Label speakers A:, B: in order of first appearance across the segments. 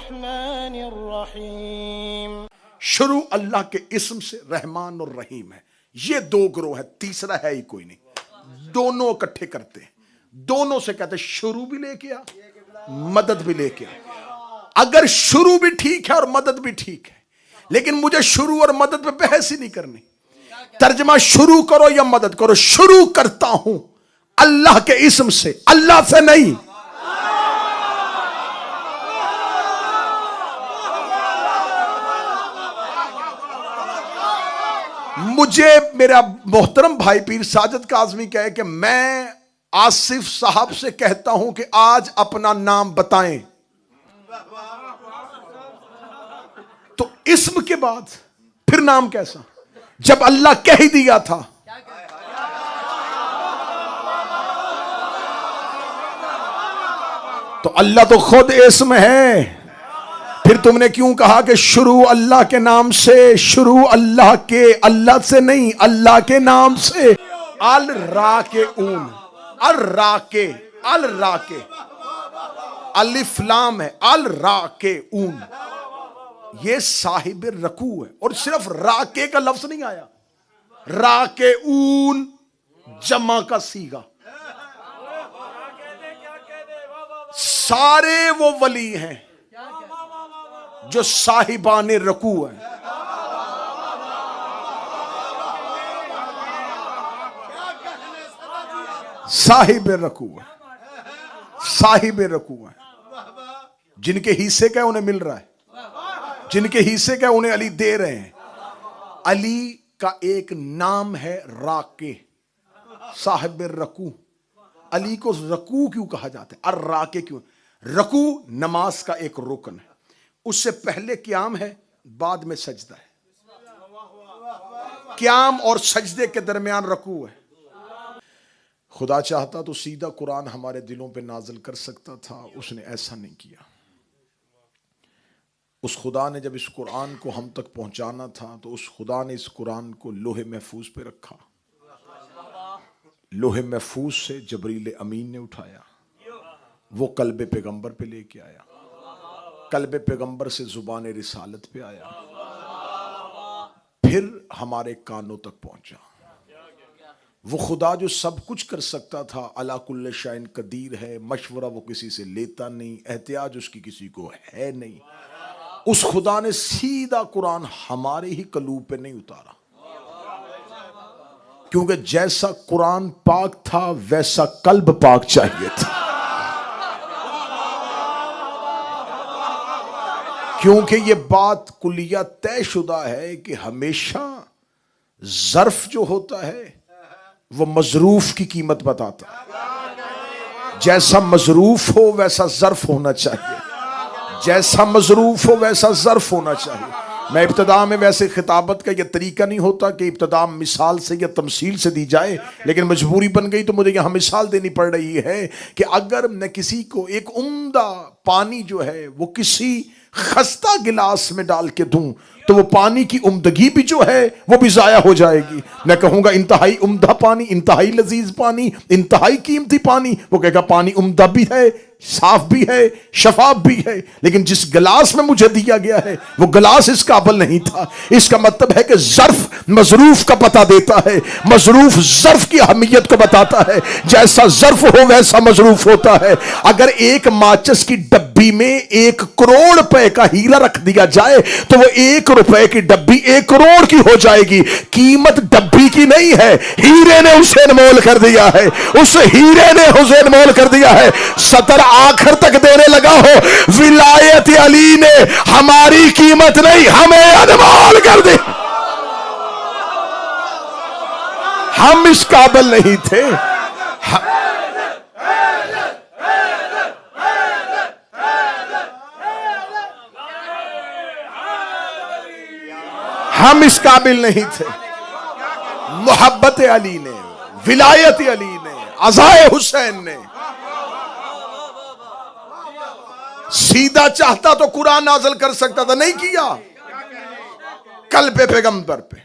A: बिस्मिल्लाहिर्रहमानिर्रहीम।
B: शुरू अल्लाह के इस्म से, रहमान और रहीम है। ये दो ग्रोह है, तीसरा है ही कोई नहीं। दोनों इकट्ठे करते हैं, दोनों से कहते हैं शुरू भी लेके आ, मदद भी लेके आ। अगर शुरू भी ठीक है और मदद भी ठीक है, लेकिन मुझे शुरू और मदद पे बहस ही नहीं करनी। तर्जमा शुरू करो या मदद करो, शुरू करता हूं अल्लाह के इस्म से, अल्लाह से नहीं। मुझे मेरा मोहतरम भाई पीर साजिद काज़मी कहे कि मैं आसिफ साहब से कहता हूं कि आज अपना नाम बताएं, तो इस्म के बाद फिर नाम कैसा, जब अल्लाह कह ही दिया था। तो अल्लाह तो खुद इस्म है, फिर तुमने क्यों कहा कि शुरू अल्लाह के नाम से? शुरू अल्लाह के, अल्लाह से नहीं, अल्लाह के नाम से। अल रा के ऊन, अल रा के, अल रा के, अलिफ लाम है, अल रा के ऊन, ये साहिब रकू है। और सिर्फ राके का लफ्ज नहीं आया, राके ऊन जमा का सीगा। सारे वो वली हैं जो साहिबाने रकू है। साहिब रकू है, साहिब रकू है। जिनके हिस्से का उन्हें मिल रहा है, जिनके हिस्से का उन्हें अली दे रहे हैं। अली का एक नाम है राके, साहिब रकू। अली को रकू क्यों कहा जाता है, और राके क्यों? रकू नमाज का एक रुकन है, उससे पहले क्याम है, बाद में सजदा है। क्याम और सजदे के दरमियान रकू है। खुदा चाहता तो सीधा कुरान हमारे दिलों पे नाजिल कर सकता था, उसने ऐसा नहीं किया। उस खुदा ने जब इस कुरान को हम तक पहुंचाना था, तो उस खुदा ने इस कुरान को लोहे महफूज पे रखा। लोहे महफूज से जबरील अमीन ने उठाया, वो कल्बे पैगंबर पे लेके आया, कल्बे पैगंबर से जुबान रिसालत पे आया, फिर हमारे कानों तक पहुंचा। वो खुदा जो सब कुछ कर सकता था, अला कुल्ल शैइन कदीर है, मशवरा वो किसी से लेता नहीं, एहतियाज उसकी किसी को है नहीं। उस खुदा ने सीधा कुरान हमारे ही कलूब पे नहीं उतारा, क्योंकि जैसा कुरान पाक था वैसा कल्ब पाक चाहिए था। क्योंकि ये बात कुलिया तयशुदा है कि हमेशा ज़र्फ जो होता है वो मजरूफ की कीमत बताता है। जैसा मजरूफ हो वैसा ज़र्फ होना चाहिए, जैसा मजरूफ हो वैसा ज़र्फ होना चाहिए। मैं इब्तिदा में, वैसे खिताबत का यह तरीका नहीं होता कि इब्तिदा मिसाल से या तमसील से दी जाए, लेकिन मजबूरी बन गई तो मुझे यहाँ मिसाल देनी पड़ रही है कि अगर मैं किसी को एक उम्दा पानी जो है वो किसी खस्ता गिलास में डाल के दूं, तो वो पानी की उम्दगी भी जो है वो भी जाया हो जाएगी। मैं कहूंगा इंतहाई उम्दा पानी, इंतहाई लजीज पानी, इंतहाई कीमती पानी, वो कहेगा पानी उम्दा भी है, साफ भी है, शफाफ भी है, लेकिन जिस गिलास में मुझे दिया गया है वो गिलास इस काबिल नहीं था। इसका मतलब है कि ज़र्फ मजरूफ का पता देता है, मजरूफ ज़र्फ की अहमियत को बताता है। जैसा ज़र्फ हो वैसा मजरूफ होता है। अगर एक माचिस की डब्बी में 1 करोड़ रुपए का हीरा रख दिया जाए तो वो 1 रुपए की डब्बी 1 करोड़ की हो जाएगी। कीमत डब्बी की नहीं है, हीरे ने उसे अनमोल कर दिया है, उस हीरे ने उसे अनमोल कर दिया है। सतर आखिर तक देने लगा हो, विलायत अली ने हमारी कीमत नहीं, हमें अनमोल कर दी। हम इस काबिल नहीं थे। हम इस काबिल नहीं थे। मोहब्बत अली ने, विलायत अली ने, अज़ाए हुसैन ने। सीधा चाहता तो कुरान नाज़िल कर सकता था, नहीं किया। कल्बे पैगंबर पे,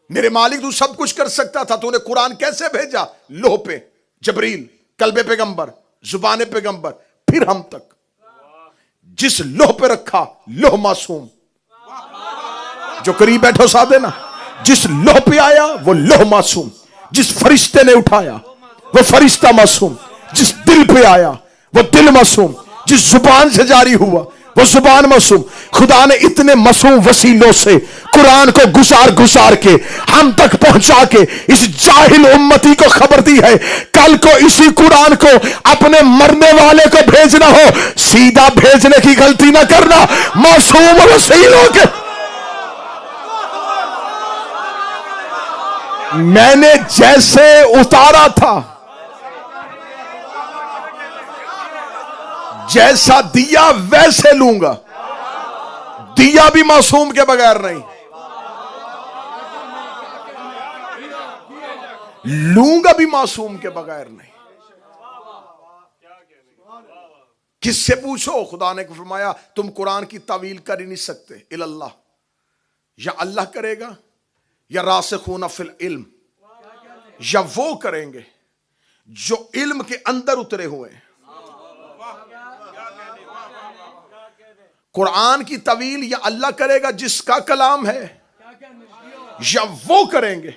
B: मेरे मालिक तू सब कुछ कर सकता था, तूने कुरान कैसे भेजा? लोह पे जबरील, कल्बे पैगंबर, जुबान पैगंबर, फिर हम तक। जिस लोह पे रखा लोह मासूम, जो करीब बैठो साथ देना, जिस लोह पे आया वो लोह मासूम, जिस फरिश्ते ने उठाया वो फरिश्ता मासूम, जिस दिल पे आया वो दिल मासूम, जिस जुबान से जारी हुआ वो जुबान मासूम। खुदा ने इतने मासूम वसीलों से कुरान को गुजार गुजार के हम तक पहुंचा के इस जाहिल उम्मती को खबर दी है, कल को इसी कुरान को अपने मरने वाले को भेजना हो, सीधा भेजने की गलती ना करना। मासूम वसीलों के मैंने जैसे उतारा था, जैसा दिया वैसे लूंगा। दिया भी मासूम के बगैर नहीं, लूंगा भी मासूम के बगैर नहीं। किससे पूछो? खुदा ने फरमाया तुम कुरान की तावील कर ही नहीं सकते, इल्लल्लाह, या अल्लाह करेगा या रासिखून फिल इल्म, या वो करेंगे जो इल्म के अंदर उतरे हुए हैं। कुरान की तवील या अल्लाह करेगा जिसका कलाम है, या वो करेंगे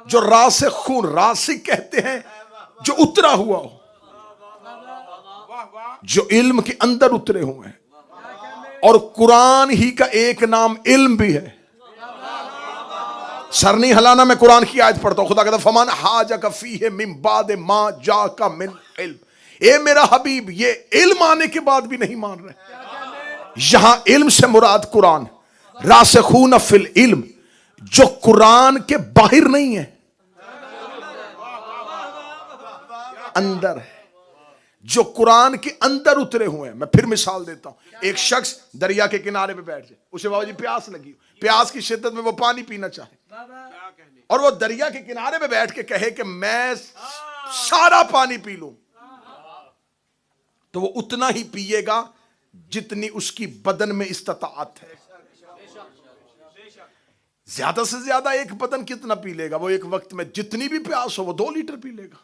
B: जो रासिखून, रासिक कहते हैं जो उतरा हुआ हो, जो इल्म के अंदर उतरे हुए हैं। और कुरान ही का एक नाम इल्म भी है। सर नहीं हिलाना, मैं कुरान की आयत पढ़ता हूं। खुदा कहता फमान हाजा कफी है मिन बाद मा जा का मिन इल्म। ए मेरा हबीब, ये इल्म आने के बाद भी नहीं मान रहे। यहां इल्म से मुराद कुरान, रासिखून फिल इल्म, जो कुरान के बाहर नहीं है, अंदर है, जो कुरान के अंदर उतरे हुए हैं। मैं फिर मिसाल देता हूं। एक शख्स दरिया के किनारे पे बैठ जाए, उसे बाबा जी प्यास लगी, प्यास की शिद्दत में वो पानी पीना चाहे, और वो दरिया के किनारे पे बैठ के कहे कि मैं सारा पानी पी लूं, तो वो उतना ही पिएगा जितनी उसकी बदन में इस्तिताअत है। ज्यादा से ज्यादा एक बदन कितना पी लेगा? वो एक वक्त में जितनी भी प्यास हो वो 2 लीटर पी लेगा।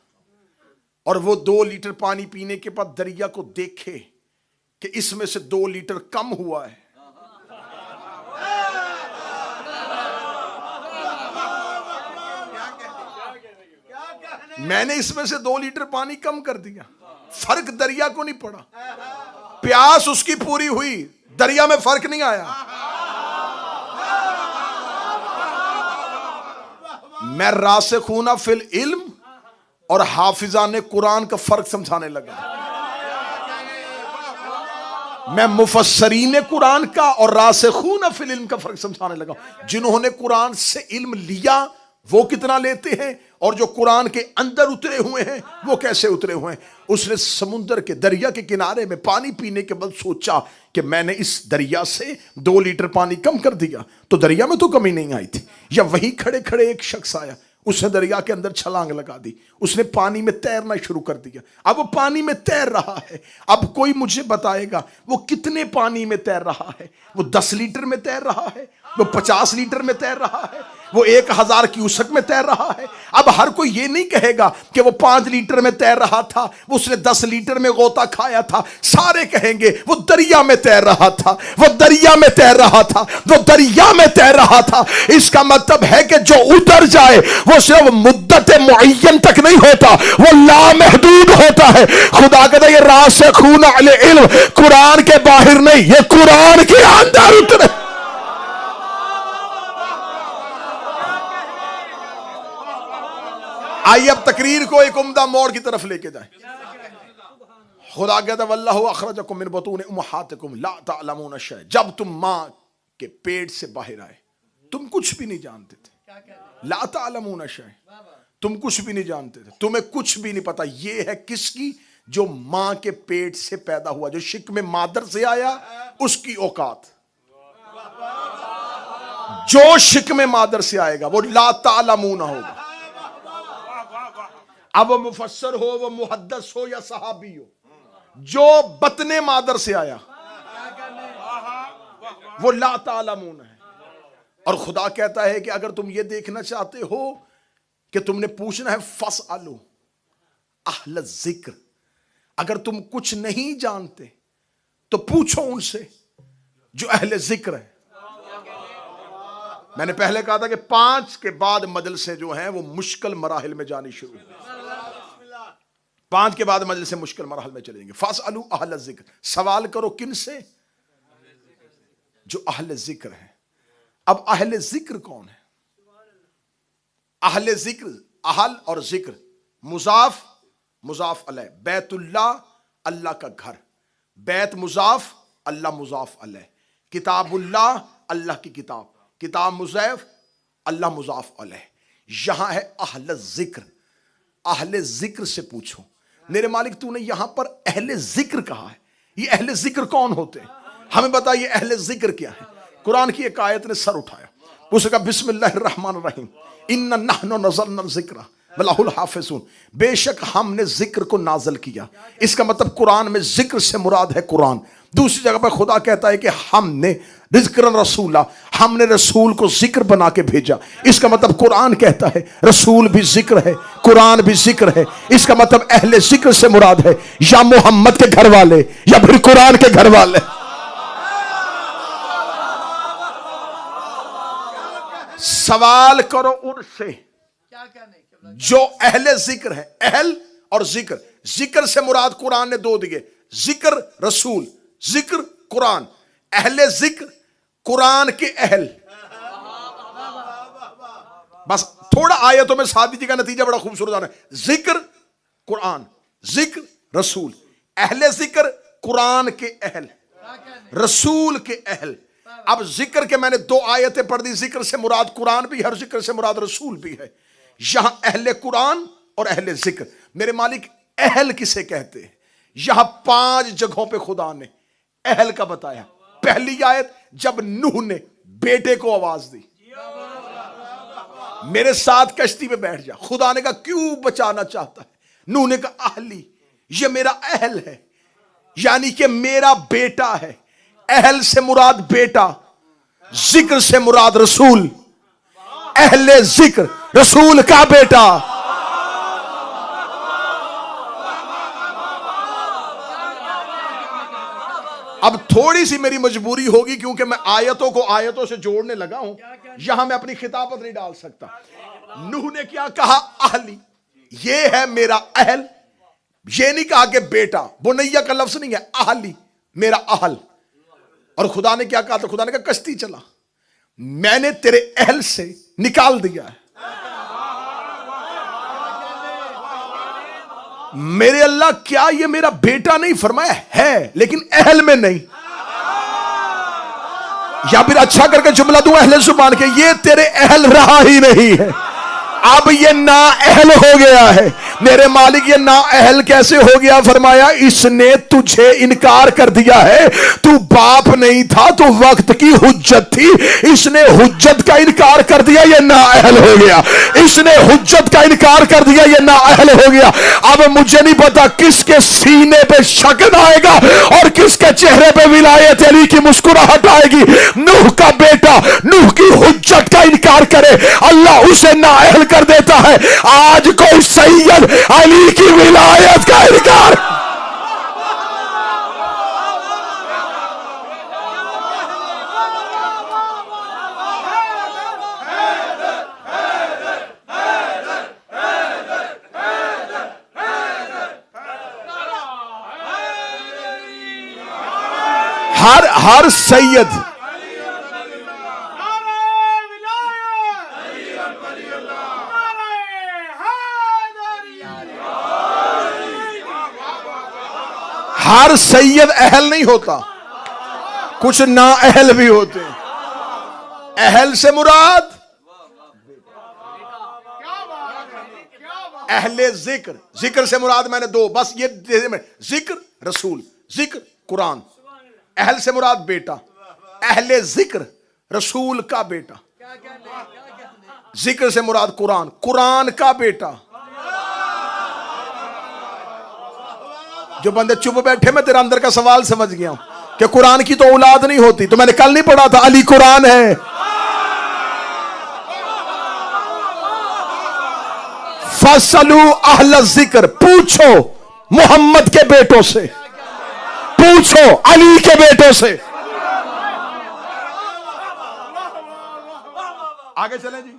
B: और वो 2 लीटर पानी पीने के बाद दरिया को देखे कि इसमें से 2 लीटर कम हुआ है, मैंने इसमें से 2 लीटर पानी कम कर दिया, फर्क दरिया को नहीं पड़ा। प्यास उसकी पूरी हुई, दरिया में फर्क नहीं आया। मैं रासिखूना फिल इल्म और हाफिजाने कुरान का फर्क समझाने लगा। मैं मुफस्सरीन कुरान का और रासिखूना फिल इल्म का फर्क समझाने लगा। जिन्होंने कुरान से इल्म लिया वो कितना लेते हैं, और जो कुरान के अंदर उतरे हुए हैं वो कैसे उतरे हुए हैं। उसने समुद्र के दरिया के किनारे में पानी पीने के बाद सोचा कि मैंने इस दरिया से 2 लीटर पानी कम कर दिया, तो दरिया में तो कमी नहीं आई थी। या वहीं खड़े खड़े एक शख्स आया, उसने दरिया के अंदर छलांग लगा दी, उसने पानी में तैरना शुरू कर दिया। अब वो पानी में तैर रहा है। अब कोई मुझे बताएगा वो कितने पानी में तैर रहा है? वो 10 लीटर में तैर रहा है, वो 50 लीटर में तैर रहा है, वो 1000 क्यूसेक में तैर रहा है। अब हर कोई ये नहीं कहेगा कि वो 5 लीटर में तैर रहा था, वो उसने 10 लीटर में गोता खाया था। सारे कहेंगे वो दरिया में तैर रहा था, वो दरिया में तैर रहा था, वो दरिया में तैर रहा था। इसका मतलब है कि जो उतर जाए वो सिर्फ मुद्दत मुअय्यन तक नहीं होता, वो लामहदूद होता है। खुदा कहता है ये रासिखून अल इल्म, कुरान के बाहर नहीं, ये कुरान के अंदर उतरे। आइए अब तकरीर को एक उम्दा मोड़ की तरफ लेके जाए। खुदा कहता वल्लाहु अखरजकुम मिन बुतून उम्महातिकुम ला तअलमून शै। जब तुम मां के पेट से बाहर आए तुम कुछ भी नहीं जानते थे। ला तअलमून शै, तुम कुछ भी नहीं जानते थे, तुम्हें कुछ भी नहीं पता। ये है किसकी? जो मां के पेट से पैदा हुआ, जो शिक में मादर से आया उसकी औकात। जो शिक में मादर से आएगा वो ला तअलमून होगा। अब वो मुफस्सर हो, वो मुहद्दिस हो या सहाबी हो, जो बतने मादर से आया वो ला तालमून है। और खुदा कहता है कि अगर तुम ये देखना चाहते हो कि तुमने पूछना है फसअलू अहल जिक्र, अगर तुम कुछ नहीं जानते तो पूछो उनसे जो अहले जिक्र है। मैंने पहले कहा था कि 5 के बाद मजलिसें जो हैं वो मुश्किल मराहिल में जानी शुरू हुई। 5 के बाद मजलिसें मुश्किल मराहिल में चलेंगे। फासअलू अहल जिक्र, सवाल करो किन से? जो अहले जिक्र है। अब अहले जिक्र कौन है? अहले जिक्र, अहल और जिक्र मुजाफ मुजाफ अलैह। बैतुल्लाह अल्लाह का घर, बैत मुजाफ अल्लाह मुजाफ अलैह। किताबुल्लाह अल्लाह की किताब, किताब मुजैफ अल्लाह मुजाफ अलैह। यहां है अहले जिक्र। अहले जिक्र से पूछो मेरे मालिक तूने यहां पर अहले जिक्र कहा है, ये अहले जिक्र कौन होते हैं? हमें बताइए अहले जिक्र क्या है? कुरान की एक आयत ने सर उठाया, उसका बिस्मिल्लाहिर्रहमानिर्रहीम इन्ना नहनु नज़लना ज़िक्रा वलहुल हाफिज़ून, बेशक हमने जिक्र को नाज़िल किया। इसका मतलब कुरान में जिक्र से मुराद है कुरान। दूसरी जगह पर खुदा कहता है कि हमने रिज़्क़न रसूला, हमने रसूल को जिक्र बना के भेजा। इसका मतलब कुरान कहता है रसूल भी जिक्र है, कुरान भी जिक्र है। इसका मतलब अहले जिक्र से मुराद है या मोहम्मद के घर वाले या फिर कुरान के घर वाले। सवाल करो उनसे जो अहले जिक्र है। अहल और जिक्र, जिक्र से मुराद कुरान ने 2 दिए, जिक्र रसूल, जिक्र कुरान। अहले जिक्र कुरान के अहल। बस थोड़ा आयतों में सादगी का नतीजा बड़ा खूबसूरत आ रहा है। जिक्र कुरान, जिक्र रसूल। अहले जिक्र कुरान के अहल, रसूल के अहल। अब जिक्र के मैंने 2 आयतें पढ़ दी। जिक्र से मुराद कुरान भी है और जिक्र से मुराद रसूल भी है। यहां अहले कुरान और अहले जिक्र। मेरे मालिक अहल किसे कहते हैं? यहां 5 जगहों पे खुदा ने अहल का बताया। पहली आयत जब नूह ने बेटे को आवाज दी, मेरे साथ कश्ती में बैठ जा। खुदा ने कहा क्यों बचाना चाहता है? नूह ने कहा अहली, ये मेरा अहल है, यानी कि मेरा बेटा है। अहल से मुराद बेटा, जिक्र से मुराद रसूल। अहले जिक्र रसूल का बेटा। अब थोड़ी सी मेरी मजबूरी होगी क्योंकि मैं आयतों को आयतों से जोड़ने लगा हूं, यहां मैं अपनी खिताबत नहीं डाल सकता। नूह ने क्या कहा? अहली, ये है मेरा अहल। ये नहीं कहा कि बेटा, बुनैया का लफ्ज नहीं है, अहली मेरा अहल। और खुदा ने क्या कहा? तो खुदा ने कहा कश्ती चला, मैंने तेरे अहल से निकाल दिया है। मेरे अल्लाह क्या ये मेरा बेटा नहीं फरमाया है, लेकिन अहल में नहीं। या फिर अच्छा करके जुमला दूं अहले जुबान के, ये तेरे अहल रहा ही नहीं है, अब ये ना अहल हो गया है। मेरे मालिक ये ना अहल कैसे हो गया? फरमाया इसने तुझे इनकार कर दिया है। तू बाप नहीं था, तू वक्त की हुज्जत थी। इसने हुज्जत का इनकार कर दिया, ये ना अहल हो गया। इसने हुज्जत का इनकार कर दिया, ये ना अहल हो गया। अब मुझे नहीं पता किसके सीने पे शकन आएगा और किसके चेहरे पे विलायत अली की मुस्कुराहट आएगी। नूह का बेटा नूह की हुज्जत का इनकार करे, अल्लाह उसे ना अहल कर देता है। आज कोई सैयद अली की विलायत का इनकार। हर सैयद हर सैयद अहल नहीं होता, कुछ ना अहल भी होते हैं। अहल से मुराद अहले जिक्र, जिक्र से मुराद मैंने 2 बस ये जिक्र रसूल, जिक्र कुरान। अहल से मुराद बेटा, अहले जिक्र रसूल का बेटा। जिक्र से मुराद कुरान, कुरान का बेटा। जो बंदे चुप बैठे, मैं तेरा अंदर का सवाल समझ गया हूं कि कुरान की तो औलाद नहीं होती। तो मैंने कल नहीं पढ़ा था अली कुरान है। फसलू अहल जिक्र, पूछो मोहम्मद के बेटों से, पूछो अली के बेटों से। आगे चलें जी।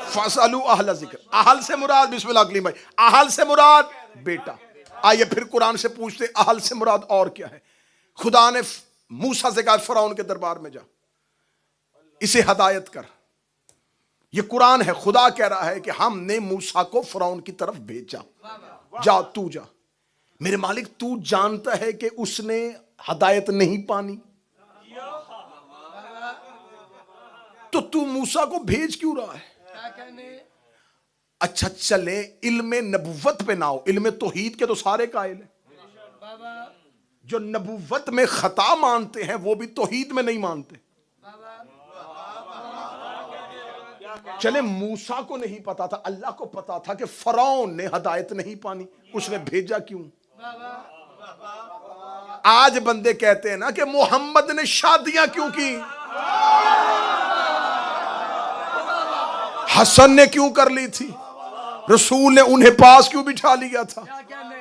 B: फसलू अहल जिक्र, अहल से मुराद, बिस्मिल्लाह अकलीम भाई, अहल से मुराद बेटा। आइए फिर कुरान से पूछते अहल से मुराद और क्या है। खुदा ने मूसा से कहा फिरौन के दरबार में जा, इसे हदायत कर। ये कुरान है, खुदा कह रहा है कि हमने मूसा को फिरौन की तरफ भेजा, जा तू जा। मेरे मालिक तू जानता है कि उसने हदायत नहीं पानी, तो तू मूसा को भेज क्यों रहा है? अच्छा चले इल्मे नबुव्वत पे ना हो, इल्मे तौहीद के तो सारे कायल हैं। जो नबुव्वत में खता मानते हैं वो भी तौहीद में नहीं मानते। चले मूसा को नहीं पता था, अल्लाह को पता था कि फिरौन ने हदायत नहीं पानी, उसने भेजा क्यों? आज बंदे कहते हैं ना कि मोहम्मद ने शादियां क्यों की, हसन ने क्यों कर ली थी, रसूल ने उन्हें पास क्यों बिठा लिया था?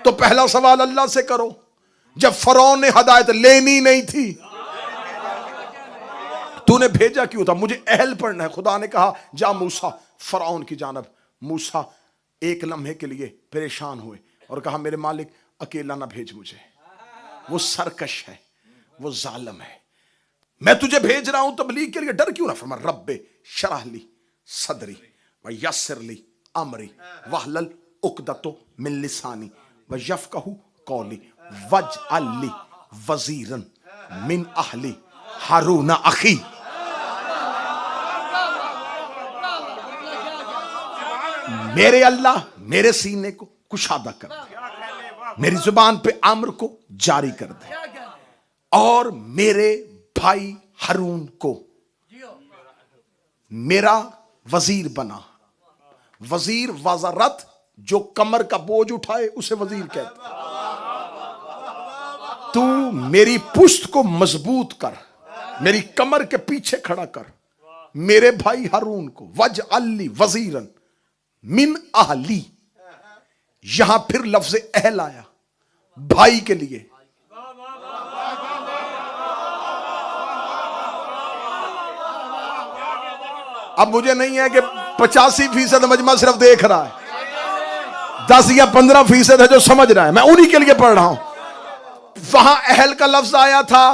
B: तो पहला सवाल अल्लाह से करो, जब फिरौन ने हदायत लेनी नहीं थी तूने भेजा क्यों था? मुझे अहल पढ़ना है। खुदा ने कहा जा मूसा फिरौन की जानब। मूसा एक लम्हे के लिए परेशान हुए और कहा मेरे मालिक अकेला ना भेज मुझे, वो सरकश है, वो जालिम है, मैं तुझे भेज रहा हूं तबलीग के लिए, डर क्यों ना? फरमा रब्बे शरह ली सदरी व यस्सिर ली अमरी वहलल उक़दतो मिन लिसानी व यफ़क़हू क़ौली वजअल ली वज़ीरन मिन अहली हारून अखी। मेरे अल्लाह मेरे सीने को कुशादा कर दे, मेरी जुबान पे अम्र को जारी कर दे, और मेरे भाई हारून को मेरा वजीर बना। वजीर वज़रत, जो कमर का बोझ उठाए उसे वजीर कहते। तू मेरी पुश्त को मजबूत कर, मेरी कमर के पीछे खड़ा कर मेरे भाई हारून को। वज अल्ली वजीरन मिन अहली, यहां फिर लफ्ज अहल आया भाई के लिए। अब मुझे नहीं है कि 85% मजमा सिर्फ देख रहा है, 10 या 15% है जो समझ रहा है, मैं उन्हीं के लिए पढ़ रहा हूं। वहां अहल का लफ्ज आया था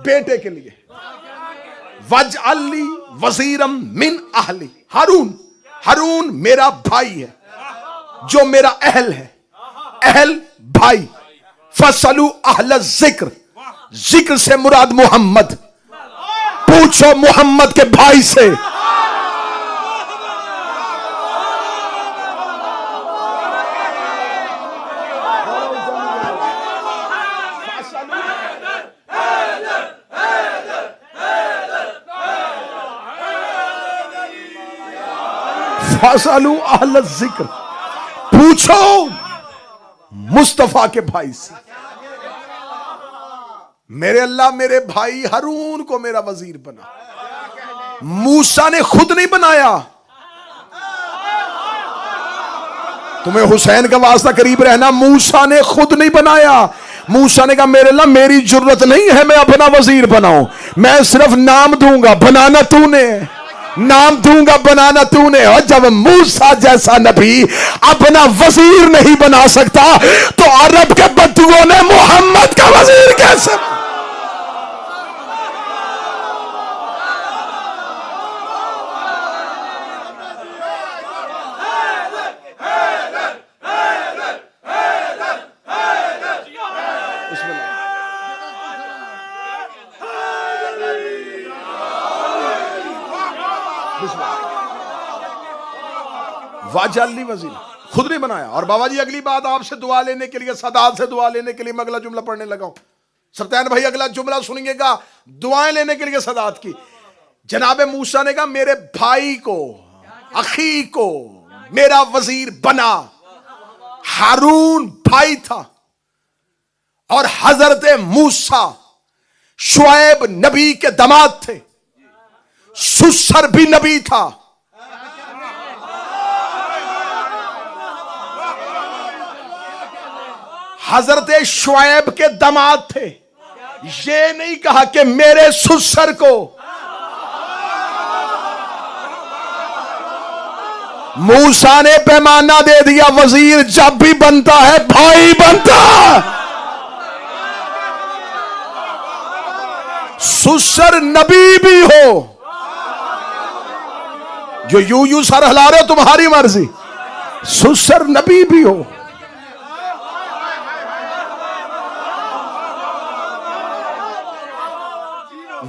B: बेटे के लिए। वज अली वजीरम मिन अहली, हारून, हारून मेरा भाई है जो मेरा अहल है, अहल भाई। फसलू अहल जिक्र, जिक्र से मुराद मोहम्मद, पूछो मोहम्मद के भाई से। फसलू अहल जिक्र, पूछो मुस्तफा के भाई से। मेरे अल्लाह मेरे भाई हारून को मेरा वजीर बना। मूसा ने खुद नहीं बनाया, तुम्हें हुसैन का वास्ता करीब रहना, मूसा ने खुद नहीं बनाया। मूसा ने कहा मेरे अल्लाह मेरी जरूरत नहीं है मैं अपना वजीर बनाऊं, मैं सिर्फ नाम दूंगा, बनाना तूने, नाम दूंगा, बनाना तूने। और जब मूसा जैसा नबी अपना वजीर नहीं बना सकता तो अरब के बद्दुओं ने मोहम्मद का वजीर कैसे? वाजली वजीर खुद नहीं बनाया। और बाबा जी अगली बात, आपसे दुआ लेने के लिए, सदात से दुआ लेने के लिए मैं अगला जुमला पढ़ने लगा हूं। सत्यान भाई अगला जुमला सुनिएगा, दुआएं लेने के लिए सदात की। जनाबे मूसा ने कहा मेरे भाई को, अखी को मेरा वजीर बना। हारून भाई था और हजरत मूसा शुएब नबी के दामाद थे, सुसर भी नबी था। हजरत शुएब के दामाद थे, ये नहीं कहा कि मेरे सुसर को मूसा ने पैमाना दे दिया, वजीर जब भी बनता है भाई बनता है। सुसर नबी भी हो, जो यूं सर हिला रहे हो तुम्हारी मर्जी, सुसर नबी भी हो।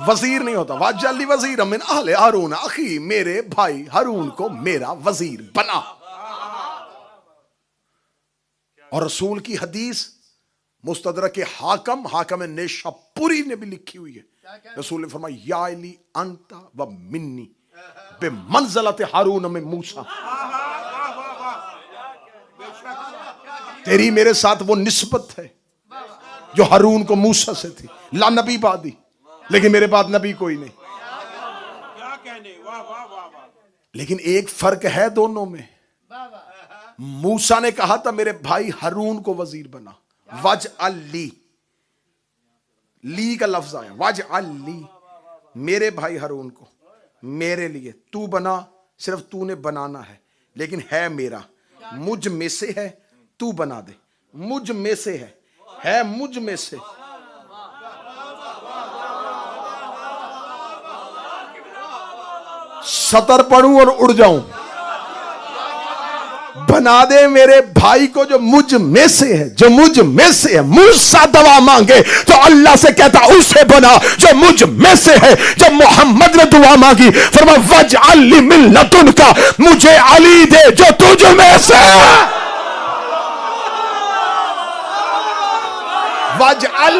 B: वजीर नहीं होता। वाजली वजीर मिन अहले हारून अखी, मेरे भाई हारून को मेरा वजीर बना। और रसूल की हदीस मुस्तदरक के हाकम नेशापुरी ने भी लिखी हुई है। रसूल ने फरमाया या अली अंता व मिन्नी बेमंज़लत हारून में मूसा, तेरी मेरे साथ वो निस्बत है जो हारून को मूसा से थी। ला नबी बादी, लेकिन मेरे बाद नबी कोई नहीं। क्या कहने, वाह वाह वाह। लेकिन एक फर्क है दोनों में। मूसा ने कहा था मेरे भाई हारून को वजीर बना, वज अली, ली का लफ्ज आया, वज अली, मेरे भाई हारून को मेरे लिए तू बना। सिर्फ तूने बनाना है, लेकिन है मेरा, मुझ में से है, तू बना दे। मुझ में से है मुझ में से। सतर पढ़ूं और उड़ जाऊं, बना दे मेरे भाई को जो मुझ में से है, जो मुझ में से है। मूसा दुआ मांगे तो अल्लाह से कहता उसे बना जो मुझ में से है। जब मोहम्मद ने दुआ मांगी फरमाया वजअल मिन लदुनका, मुझे अली दे जो तुझ में से है। वजअल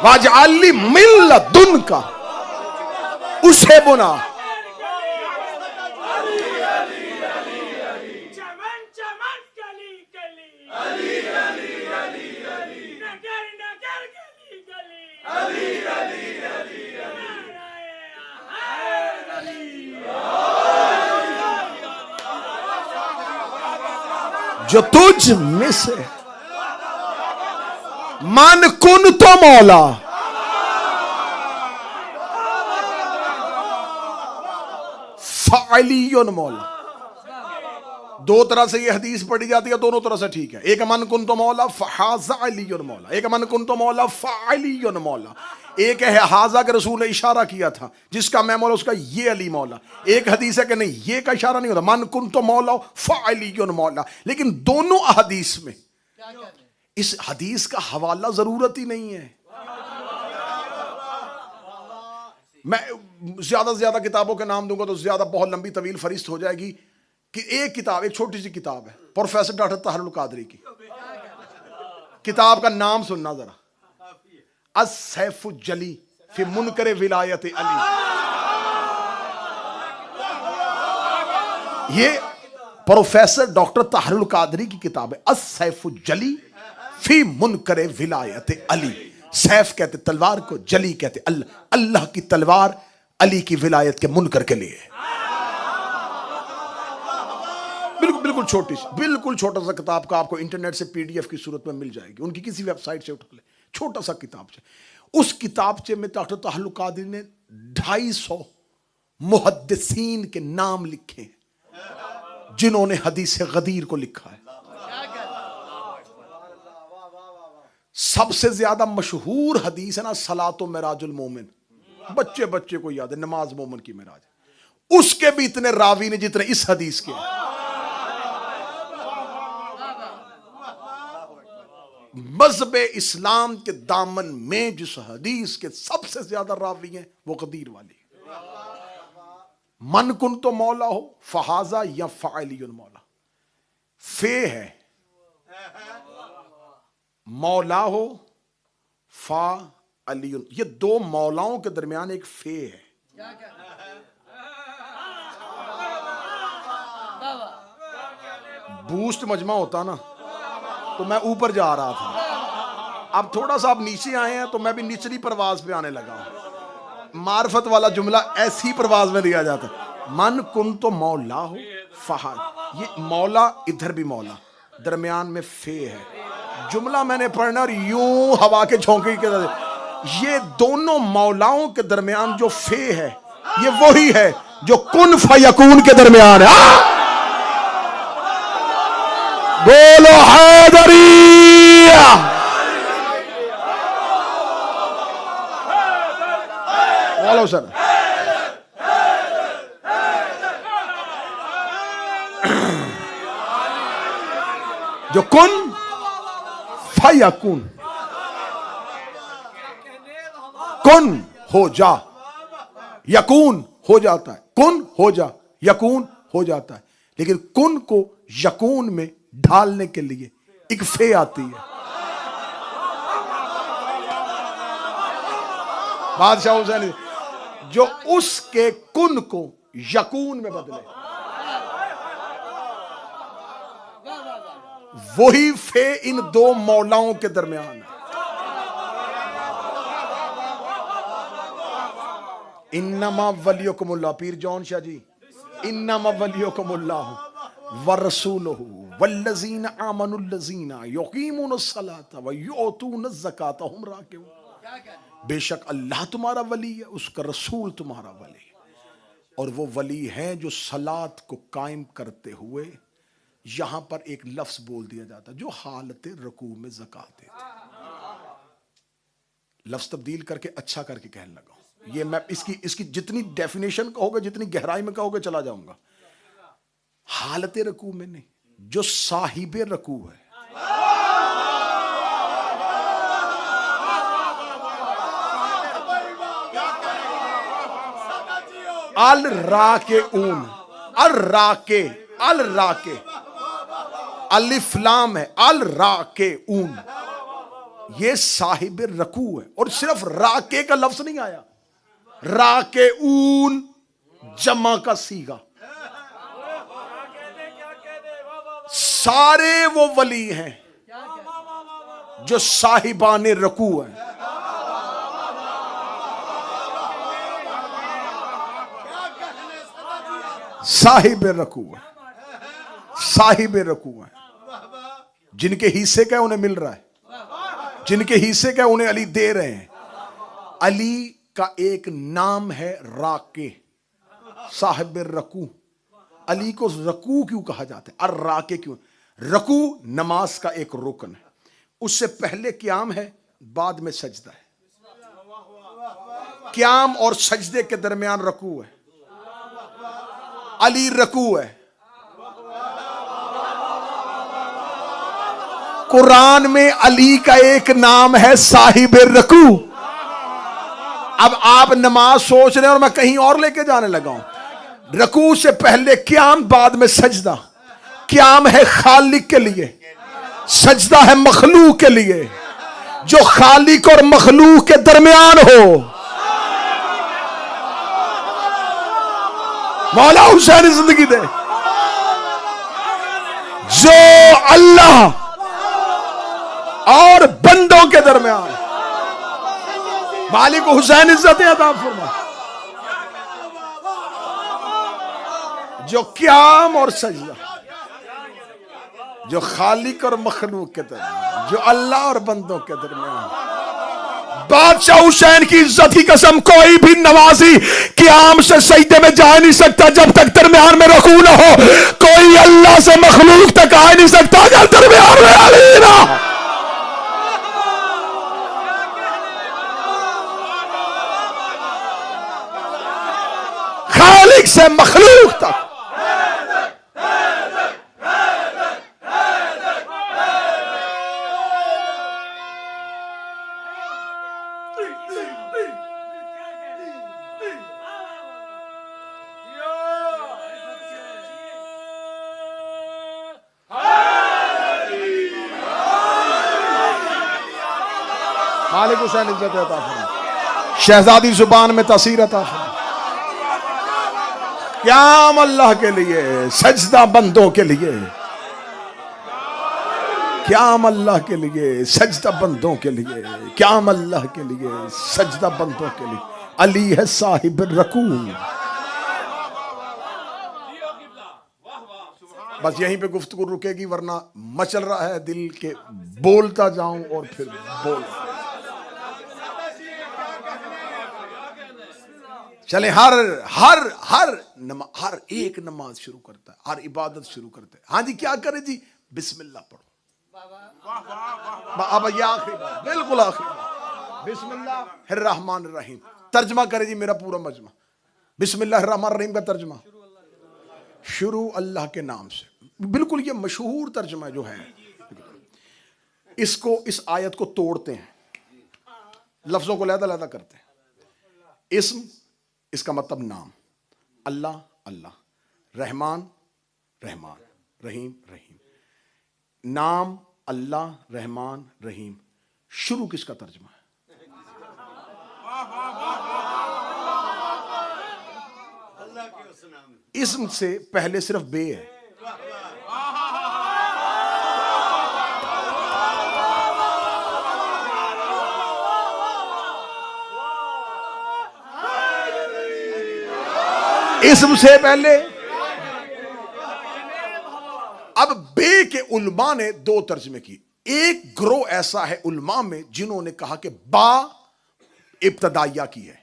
B: वाजअली मिन लदुनका, उसे बुना। जो तुझ में से मन कुन तो मौला, फ़अलियुन मौला। दो तरह से ये हदीस पढ़ी जाती है, दोनों तरह से ठीक है। एक मन कुन तो मौला फ़हाज़ा अलियुन मौला, एक मन कुन तो मौला फ़अलियुन मौला। एक है हाजा के रसूल ने इशारा किया था, जिसका मैं मौला उसका ये अली मौला। एक हदीस है कि नहीं, ये का इशारा नहीं होता, मन कुन तो मौला फ़अलियुन मौला। लेकिन दोनों हदीस में इस हदीस का हवाला जरूरत ही नहीं है। मैं ज्यादा से ज्यादा किताबों के नाम दूंगा तो ज्यादा बहुत लंबी तवील फरिस्त हो जाएगी। कि एक किताब, एक छोटी सी किताब है प्रोफेसर डॉक्टर ताहरुल कादरी की। किताब का नाम सुनना जरा, अस-सैफुज्जली फी मुनकर विलायत अली। ये प्रोफेसर डॉक्टर ताहरुल कादरी की किताब है, अस-सैफुज्जली फी मुनकर विलायत अली। सैफ कहते तलवार को, जली कहते अल्लाह। अल्लाह की तलवार अली की विलायत के मुनकर के लिए। बिल्कुल छोटी सी, बिल्कुल छोटा सा किताब का आपको इंटरनेट से पीडीएफ की सूरत में मिल जाएगी, उनकी किसी वेबसाइट से उठा ले, छोटा सा किताबचे। उस किताबचे में डॉक्टर ताहरुल कादरी ने 250 मुहद्दिसीन के नाम लिखे हैं जिन्होंने हदीस गदीर को लिखा है। सबसे ज्यादा मशहूर हदीस है ना सलातो मेराजुल मोमिन, बच्चे बच्चे को याद है, नमाज मोमिन की मेराज। उसके भी इतने रावी ने जितने इस हदीस के। मज़हब इस्लाम के दामन में जिस हदीस के सबसे ज्यादा रावी हैं वो गदीर वाली। मन कुन तो मौला हो फहाजा या फ़अलियुन मौला। फे है मौला हो फा अलियुन, ये दो मौलाओं के दरमियान एक फे है। बूस्ट मजमा होता ना तो मैं ऊपर जा रहा था, अब थोड़ा सा आप नीचे आए हैं तो मैं भी निचली परवाज पे आने लगा हूं। मार्फत वाला जुमला ऐसी परवाज में दिया जाता है, मन कुन तो मौला हो फहाद। ये मौला इधर भी मौला, दरमियान में फे है। जुमला मैंने पढ़ना और यूं हवा के झोंके के, ये दोनों मौलाओं के दरमियान जो फे है ये वही है जो कुन फयकून के दरमियान है। बोलो हैदरिया। बोलो सर। जो कुन फयकून, कुन हो जा, यकून हो जाता है, कुन हो जा यकून हो जाता है। लेकिन कुन को यकून में ढालने के लिए एक फे आती है। बादशाह हुसैन जो उसके कुन को यकून में बदले, वही फे इन दो मौलाओं के दरमियान है। इन्नमा वलियुकुमुल्लाह, पीर जौन शाह जी, इन्नमा वलियुकुमुल्लाह व रसूलुहु वल्लज़ीना आमनुल्लज़ीना युक़ीमुनस्सलाता व युअतूनज़्ज़काता हुम राकिऊन। बेशक अल्लाह तुम्हारा वली है, उसका रसूल तुम्हारा वली है, और वो वली हैं जो सलात को कायम करते हुए, यहां पर एक लफ्ज बोल दिया जाता है, जो हालत रुकू में ज़कात देते। लफ्ज तब्दील करके अच्छा करके कहने लगा हूं। ये मैं इसकी जितनी डेफिनेशन कहोगे, जितनी गहराई में कहोगे चला जाऊंगा। हालत रुकू में नहीं, जो साहिबे रुकू है, अल राके ऊन, अल राके अलिफ लाम है, अल राके ऊन, ये साहिब रकू है। और सिर्फ राके का लफ्ज नहीं आया, राके ऊन जमा का सीगा। सारे वो वली हैं जो साहिबाने रकू हैं। साहिब रकू है, साहिब रकू है। जिनके हिस्से का उन्हें मिल रहा है, जिनके हिस्से का उन्हें अली दे रहे हैं। अली का एक नाम है राके, साहिब रकू। अली को रकू क्यों कहा जाता है, और राके क्यों? रकू नमाज का एक रुकन है, उससे पहले क्याम है, बाद में सजदा है। क्याम और सजदे के दरमियान रकू है। अली रकू है। कुरान में अली का एक नाम है साहिब रकू। अब आप नमाज सोच रहे हैं और मैं कहीं और लेके जाने लगा हूं। रकू से पहले क्याम, बाद में सजदा। क्याम है खालिक के लिए, सजदा है मखलूक के लिए। जो खालिक और मखलूक के दरमियान हो, मौला हुसैन जिंदगी दे। जो अल्लाह और बंदों के दरमियान, मालिक हुसैन इज्जत अता फरमा। जो क्याम और सजदा, जो खालिक और मखलूक के दरमियान, जो अल्लाह और बंदों के दरमियान। बादशाह हुसैन की इज्जत की कसम, कोई भी नवाजी क़याम से सजदे में जा नहीं सकता जब तक दरमियान में रकू ना हो। कोई अल्लाह से मखलूक तक आ नहीं सकता अगर दरमियान में अली ना। खालिक से मखलूक तक। मालिक हुसैन इज्जत अता फरमा। शहजादी जुबान में तासीर अता फरमा। क्याम अल्लाह के लिए, सजदा बंदों के लिए। क़याम अल्लाह के लिए, सजदा बंदों के लिए, क़याम अल्लाह के लिए, सजदा बंदों के लिए। अली है साहिब रकू। बस यहीं पे गुफ्तगू रुकेगी, वरना मचल रहा है दिल के, बोलता जाऊं और फिर बोल। चले हर हर हर हर एक नमाज शुरू करता है, हर इबादत शुरू करता है। हाँ जी, क्या करे जी? बिस्मिल्लाह पढ़ो। अब यह आखिरी बात, बिल्कुल आखिरी बात, बिस्मिल्लाहिर्रहमानिर्रहीम। तर्जमा करे जी मेरा पूरा मजमा। बिस्मिल्लाहिर्रहमानिर्रहीम का तर्जमा, शुरू अल्लाह के नाम से। बिल्कुल ये मशहूर तर्जमा जो है, इसको, इस आयत को तोड़ते हैं, लफ्जों को लहदा करते हैं। इस्म, इसका मतलब नाम, अल्लाह अल्लाह, रहमान रहमान, रहीम रहीम। नाम अल्लाह रहमान रहीम, शुरू किसका तर्जमा है? इस्म से पहले सिर्फ बे है। इस्म से पहले। अब बे के उलमा ने दो तर्जमे की। एक ग्रोह ऐसा है उलमा में जिन्होंने कहा कि बा इब्तदाइया की है,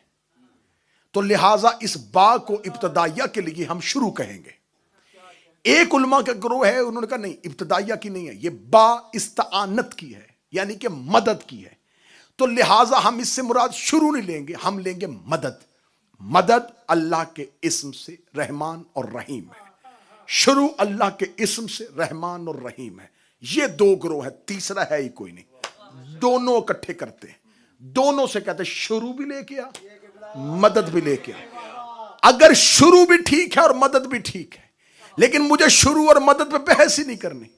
B: तो लिहाजा इस बा को इब्तदाइया के लिए हम शुरू कहेंगे। एक उलमा का ग्रोह है, उन्होंने कहा नहीं, इब्तदाइया की नहीं है, ये बा इस्तानत की है, यानी कि मदद की है। तो लिहाजा हम इससे मुराद शुरू नहीं लेंगे, हम लेंगे मदद। मदद अल्लाह के इस्म से रहमान और रहीम है, शुरू अल्लाह के इस्म से रहमान और रहीम है। ये दो ग्रोह है, तीसरा है ही कोई नहीं। दोनों इकट्ठे करते हैं, दोनों से कहते हैं शुरू भी लेके आ, मदद भी लेके आ। अगर शुरू भी ठीक है और मदद भी ठीक है, लेकिन मुझे शुरू और मदद पे बहस ही नहीं करनी।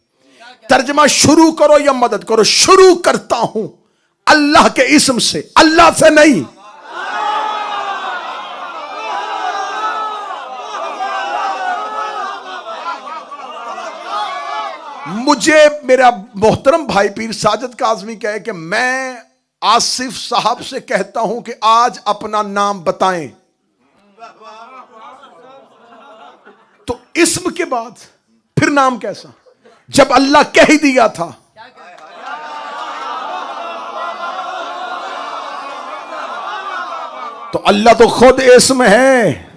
B: तर्जमा शुरू करो या मदद करो, शुरू करता हूं अल्लाह के इस्म से, अल्लाह से नहीं। मुझे मेरा मोहतरम भाई पीर साजिद काज़मी कहे कि मैं आसिफ साहब से कहता हूं कि आज अपना नाम बताएं, तो इस्म के बाद फिर नाम कैसा, जब अल्लाह कह ही दिया था। तो अल्लाह तो खुद इस्म है,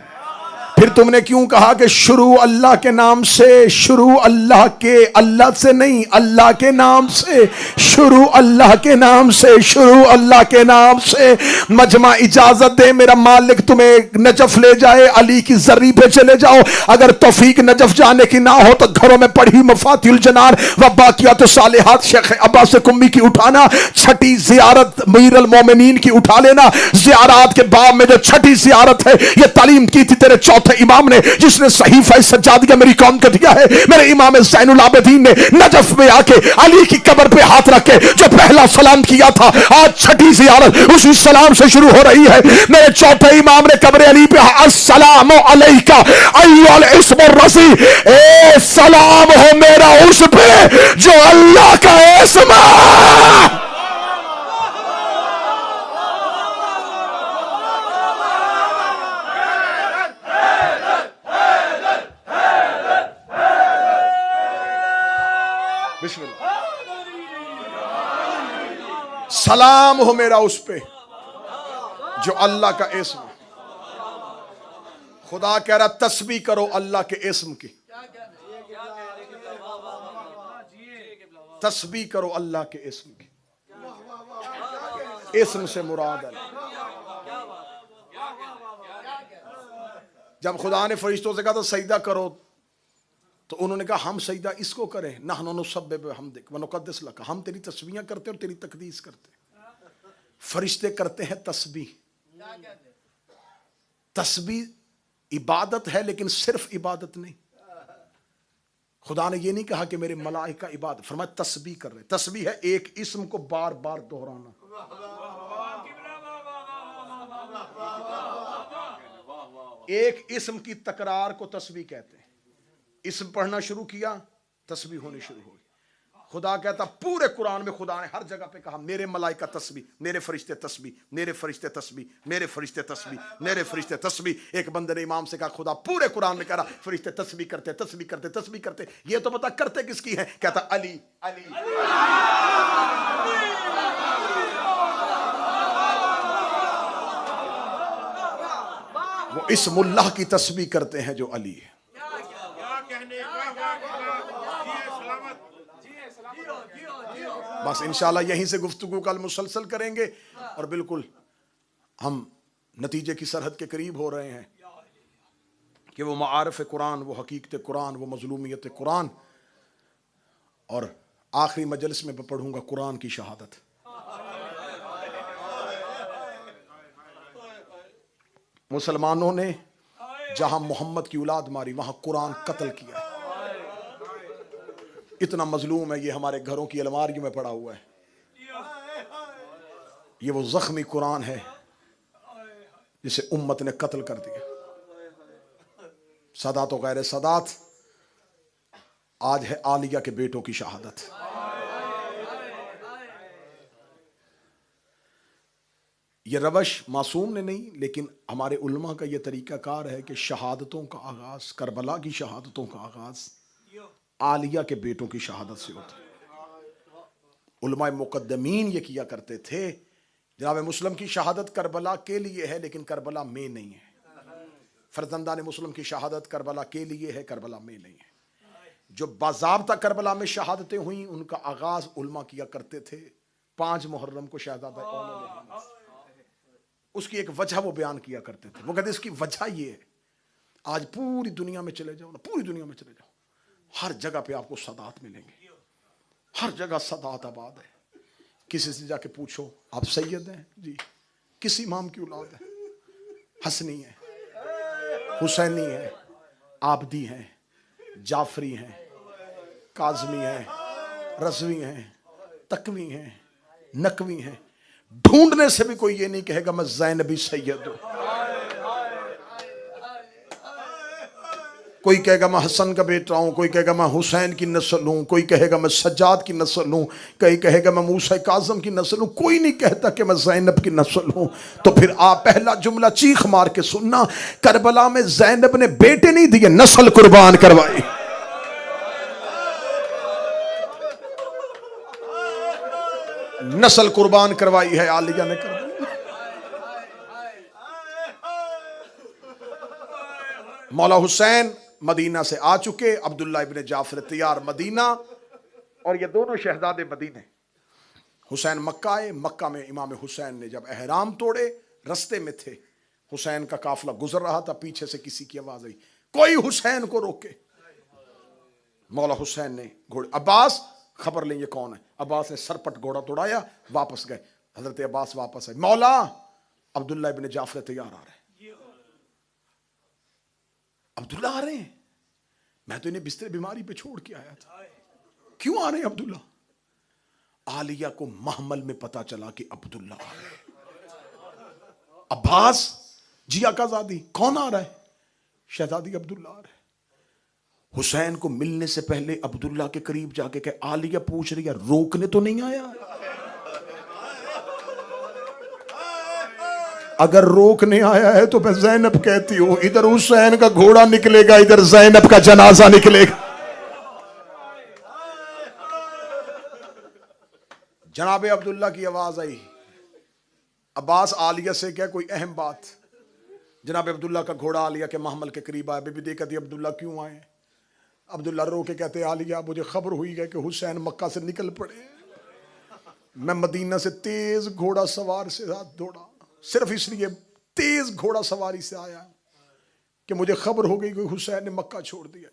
B: फिर तुमने क्यों कहा कि शुरू अल्लाह के नाम से? शुरू अल्लाह के, अल्लाह से नहीं, अल्लाह के नाम से शुरू, अल्लाह के नाम से शुरू, अल्लाह के नाम से। मजमा इजाजत दे, मेरा मालिक तुम्हें नजफ ले जाए, अली की जर्री पे चले जाओ। अगर तौफीक नजफ जाने की ना हो तो घरों में पढ़ी मफातिहुल जनान व बाकियात सालिहात शेख अब्बास कुम्मी की उठाना, छठी जियारत अमीरुल मोमिनीन की उठा लेना। जियारत के बाब में जो छठी जियारत है, ये तालीम की थी तेरे चौथे इमाम ने, जिसने सहीफा सज्जादिया मेरी कौम को दिया है। मेरे इमाम ज़ैनुल आबिदीन ने नजफ में आके अली की कब्र पे हाथ रख के जो पहला सलाम किया था, आज छठी ज़ियारत उसी सलाम से शुरू हो रही है। मेरे चौथे इमाम ने कब्र अली पे अस्सलामु अलैका अय्युल इस्मुर रज़ी, ए सलाम हो मेरा उस पे जो अल्लाह का इस्म है। सलाम हो मेरा उस पे जो अल्लाह का इस्म। खुदा कह रहा तस्बीह करो अल्लाह के इस्म की, तस्बीह करो अल्लाह के इस्म की। इस्म से मुराद है। जब खुदा ने फरिश्तों से कहा तो सजदा करो, तो उन्होंने कहा हम सजदा इसको करें, नहनु नुसब्बिहु बिहम्दिक व नुक़द्दिसु लक, हम तेरी तस्बीह करते और तेरी तकदीस करते। फरिश्ते करते हैं तस्बीह। तस्बीह इबादत है, लेकिन सिर्फ इबादत नहीं। खुदा ने ये नहीं कहा कि मेरे मलाइका इबादत, फरमाया तस्बीह कर रहे। तस्बीह है एक इस्म को बार बार दोहराना। एक इस्म की तकरार को तस्बीह कहते हैं। इस्म पढ़ना शुरू किया, तस्बीह होनी शुरू हो गई। खुदा कहता पूरे कुरान में खुदा ने हर जगह पे कहा मेरे मलाइका तस्बीह, मेरे फरिश्ते तस्बीह, मेरे फरिश्ते तस्बीह, मेरे फरिश्ते तस्बीह, मेरे फरिश्ते तस्बीह। एक बंदे ने इमाम से कहा खुदा पूरे कुरान में कह रहा फरिश्ते तस्बीह करते तस्बीह करते तस्बीह करते, ये तो बता करते किसकी है? कहता अली अली। वो इस मुल्लाह की तस्बीह करते हैं जो अली है। बस इंशाल्लाह यहीं से गुफ्तगू कल मुसलसल करेंगे और बिल्कुल हम नतीजे की सरहद के करीब हो रहे हैं कि वो मारिफ कुरान, वो हकीकत कुरान, वो मजलूमियत कुरान, और आखिरी मजलिस में पढ़ूंगा कुरान की शहादत। मुसलमानों ने जहां मोहम्मद की औलाद मारी वहां कुरान कत्ल किया। इतना मजलूम है, ये हमारे घरों की अलमारियों में पड़ा हुआ है। ये वो जख्मी कुरान है जिसे उम्मत ने कत्ल कर दिया। सदात और गैर सदात, आज है आलिया के बेटों की शहादत। ये रवश मासूम ने नहीं, लेकिन हमारे उलमा का ये तरीकाकार है कि शहादतों का आगाज, करबला की शहादतों का आगाज आलिया के बेटों की शहादत से होता है। उलमा मुकद्दमीन ये किया करते थे, जनाब मुस्लिम की शहादत करबला के लिए है लेकिन करबला में नहीं है। फरजंदान मुस्लिम की शहादत करबला के लिए है, करबला में नहीं है। जो बाज़ाब्ता करबला में शहादतें हुई उनका आगाज उलमा किया करते थे 5 मुहर्रम को शहजादा, उसकी एक वजह वो बयान किया करते थे। वो कहते इसकी वजह ये है, आज पूरी दुनिया में चले जाओ ना, पूरी दुनिया में चले जाओ, हर जगह पे आपको सदात मिलेंगे, हर जगह सदात आबाद है। किसी से जाके पूछो आप सैयद हैं जी, किस इमाम की औलाद है? हसनी है, हुसैनी है, आबदी हैं, जाफरी हैं, काजमी हैं, रजवी हैं, तकवी हैं, नकवी हैं। ढूंढने से भी कोई ये नहीं कहेगा मैं ज़ैनबी सैयद हूं। कोई कहेगा मैं हसन का बेटा हूं, कोई कहेगा मैं हुसैन की नस्ल हूं, कोई कहेगा मैं सज्जाद की नस्ल हूं, कोई कहेगा मैं मूसा काज़म की नस्ल हूं। कोई नहीं कहता कि मैं ज़ैनब की नस्ल हूं। तो फिर आप पहला जुमला चीख मार के सुनना, करबला में ज़ैनब ने बेटे नहीं दिए, नस्ल कुर्बान करवाई। नस्ल कुर्बान करवाई है आलिया ने करबला। मौला हुसैन मदीना से आ चुके, अब्दुल्ला इब्ने जाफर तैयार मदीना, और ये दोनों शहजादे मदीने। हुसैन मक्का आए, मक्का में इमाम हुसैन ने जब एहराम तोड़े, रस्ते में थे, हुसैन का काफिला गुजर रहा था, पीछे से किसी की आवाज आई कोई हुसैन को रोके। मौला हुसैन ने घोड़े, अब्बास खबर लें ये कौन है। अब्बास ने सरपट घोड़ा दौड़ाया, वापस गए। हजरत अब्बास वापस आए, मौला अब्दुल्ला इब्ने जाफर तैयार आ रहे हैं। अब्दुल्ला आ रहे हैं, मैं तो इन्हें बिस्तर बीमारी पे छोड़ के आया था, क्यों आ रहे हैं अब्दुल्ला? आलिया को महमल में पता चला कि अब्दुल्ला आ रहे हैं। अब्बास जी आकाजादी, कौन आ रहा है? शहजादी अब्दुल्ला आ रहे हैं। हुसैन को मिलने से पहले अब्दुल्ला के करीब जाके कहे आलिया पूछ रही है रोकने तो नहीं आया? अगर रोकने आया है तो मैं ज़ैनब कहती हूं, इधर हुसैन का घोड़ा निकलेगा, इधर ज़ैनब का जनाजा निकलेगा। जनाबे अब्दुल्ला की आवाज आई। अब्बास आलिया से क्या कोई अहम बात? जनाब अब्दुल्ला का घोड़ा आलिया के महमल के करीब आया। बीबी देखा थी अब्दुल्ला क्यों आए? अब्दुल्ला रो के कहते आलिया मुझे खबर हुई है कि हुसैन मक्का से निकल पड़े। मैं मदीना से तेज घोड़ा सवार से साथ दौड़ा, सिर्फ इसलिए तेज घोड़ा सवारी से आया कि मुझे खबर हो गई कि हुसैन ने मक्का छोड़ दिया।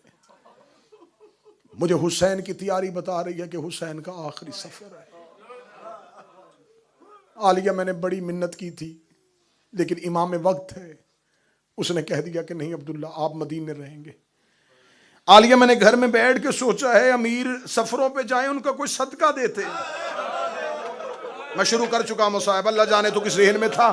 B: मुझे हुसैन की तैयारी बता रही है कि हुसैन का आखिरी सफर है। आलिया मैंने बड़ी मिन्नत की थी, लेकिन इमाम वक्त है, उसने कह दिया कि नहीं अब्दुल्ला आप मदीने रहेंगे। आलिया मैंने घर में बैठ के सोचा है अमीर सफरों पे जाए उनका कोई सदका देते। मैं शुरू कर चुका मुसाहिब, अल्लाह जाने तो किस रेहन में था।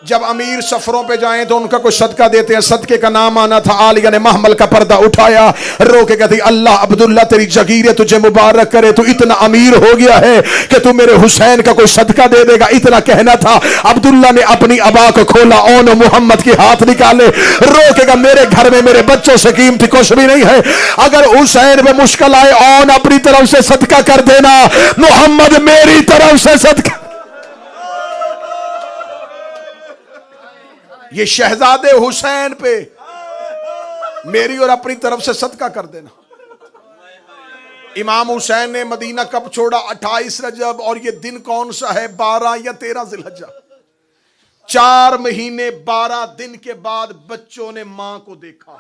B: जब अमीर सफरों पे जाएं तो उनका कोई सदका देते हैं, सदके का नाम आना था। आलिया ने महमल का पर्दा उठाया, रो के कहती अल्लाह अब्दुल्ला तेरी जगीरें तुझे मुबारक करे, तू इतना अमीर हो गया है कि तू मेरे हुसैन का कोई सदका दे देगा, इतना कहना था। अब्दुल्ला ने अपनी अबा को खोला, ओन मोहम्मद के हाथ निकाले, रो के कहा मेरे घर में मेरे बच्चों से कीमती कुछ भी नहीं है, अगर हुसैन में मुश्किल आए ओन अपनी तरफ से सदका कर देना, मोहम्मद मेरी तरफ से सदका। ये शहजादे हुसैन पे मेरी और अपनी तरफ से सदका कर देना। इमाम हुसैन ने मदीना कब छोड़ा? 28 रजब, और ये दिन कौन सा है? 12 या 13 जिलहज्जा। 4 महीने 12 दिन के बाद बच्चों ने मां को देखा।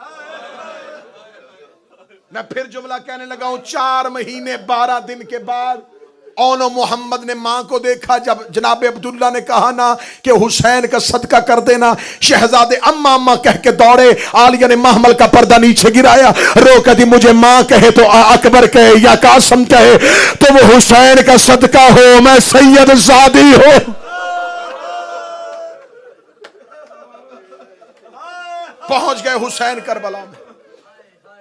B: मैं फिर जुमला कहने लगा हूं, 4 महीने 12 दिन के बाद ओनो मोहम्मद ने मां को देखा। जब जनाब अब्दुल्ला ने कहा ना कि हुसैन का सदका कर देना, शहजादे अम्मा अम्मा कह के दौड़े। आलिया ने महमल का पर्दा नीचे गिराया, रो कहती मुझे मां कहे तो अकबर कहे या कासम कहे तो वो हुसैन का सदका हो, मैं सैयद ज़ादी हो। पहुंच गए हुसैन करबला में।